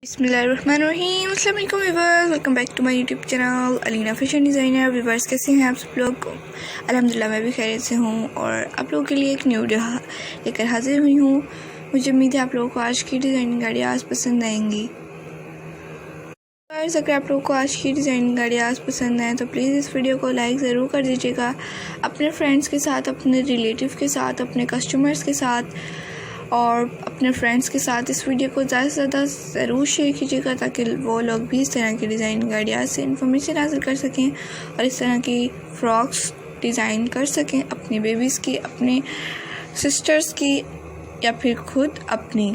बिस्मिल्लाहिर्रहमानिर्रहीम। अस्सलाम वालेकुम viewers, welcome back to my YouTube channel Alina fashion designer. Viewers कैसे हैं आप सब लोग? अल्हम्दुलिल्लाह मैं भी खैरियत से हूँ और आप लोगों के लिए एक न्यू वीडियो लेकर हाजिर हुई हूँ। मुझे उम्मीद है आप लोगों को आज की डिज़ाइनिंग गाड़ियाँ पसंद आएंगी। अगर आप लोगों को आज की डिज़ाइनिंग गाड़ियाँ पसंद आएँ तो प्लीज़ इस वीडियो को लाइक ज़रूर कर दीजिएगा। अपने फ्रेंड्स के साथ, अपने रिलेटिव के साथ, अपने कस्टमर्स के साथ और अपने फ्रेंड्स के साथ इस वीडियो को ज़्यादा से ज़्यादा ज़रूर शेयर कीजिएगा ताकि वो लोग भी इस तरह की डिज़ाइनिंग आइडिया से इंफॉर्मेशन हासिल कर सकें और इस तरह की फ़्रॉक्स डिज़ाइन कर सकें अपनी बेबीज़ की, अपने सिस्टर्स की या फिर खुद अपनी।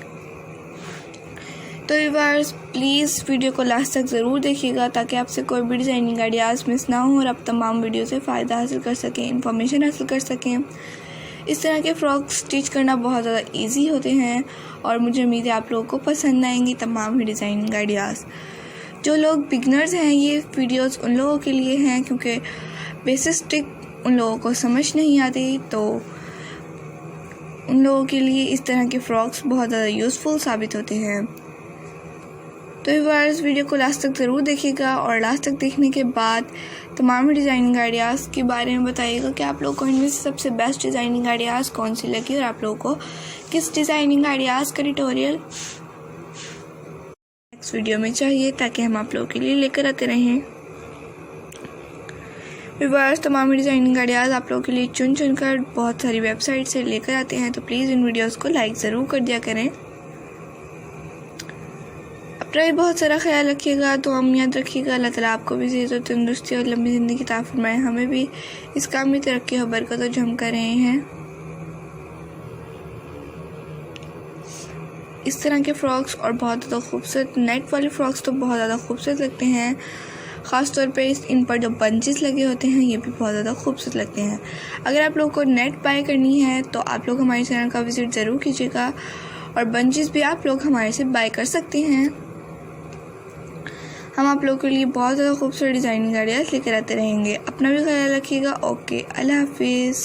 तो व्यूअर्स प्लीज़ वीडियो को लास्ट तक ज़रूर देखिएगा ताकि आपसे कोई भी डिज़ाइनिंग आइडियाज़ मिस ना हो और आप तमाम वीडियो से फ़ायदा हासिल कर सकें, इंफॉर्मेशन हासिल कर सकें। इस तरह के फ़्रॉक्स स्टिच करना बहुत ज़्यादा इजी होते हैं और मुझे उम्मीद है आप लोगों को पसंद आएंगी तमाम ही डिज़ाइनिंग आइडियाज़। जो लोग बिगनर्स हैं ये वीडियोस उन लोगों के लिए हैं क्योंकि बेसिक उन लोगों को समझ नहीं आती, तो उन लोगों के लिए इस तरह के फ़्रॉक्स बहुत ज़्यादा यूज़फुल साबित होते हैं। तो व्यूअर्स वीडियो को लास्ट तक ज़रूर देखिएगा और लास्ट तक देखने के बाद तमाम डिज़ाइनिंग आइडियाज़ के बारे में बताइएगा कि आप लोगों को इनमें से सबसे बेस्ट डिज़ाइनिंग आइडियाज़ कौन सी लगी और आप लोगों को किस डिज़ाइनिंग आइडियाज़ का ट्यूटोरियल नेक्स्ट वीडियो में चाहिए ताकि हम आप लोगों के लिए लेकर आते रहें। व्यूअर्स तमाम डिज़ाइनिंग आइडियाज़ आप लोगों के लिए चुन कर बहुत सारी वेबसाइट से लेकर आते हैं, तो प्लीज़ इन वीडियोज़ को लाइक ज़रूर कर दिया करें। अपना भी बहुत सारा ख्याल रखिएगा, तो हम याद रखिएगा। अल्लाह ताला आपको भी सेहत और तंदुरुस्ती और लंबी ज़िंदगी अता फरमाए, हमें भी इस काम में तरक्की और बरकत जो हम कर रहे हैं। इस तरह के फ़्रॉक्स और बहुत ज़्यादा खूबसूरत नेट वाले फ़्रॉक्स तो बहुत ज़्यादा खूबसूरत लगते हैं, ख़ास तौर पे इन पर जो बंचेस लगे होते हैं ये भी बहुत ज़्यादा खूबसूरत लगते हैं। अगर आप लोगों को नेट बाय करनी है तो आप लोग हमारे चैनल का विज़िट ज़रूर कीजिएगा और बंचेस भी आप लोग हमारे से बाय कर सकते हैं। हम आप लोगों के लिए बहुत ज़्यादा खूबसूरत डिज़ाइनिंग आइडियाज़ लेकर आते रहेंगे। अपना भी ख्याल रखिएगा। ओके, अल्लाह हाफिज़।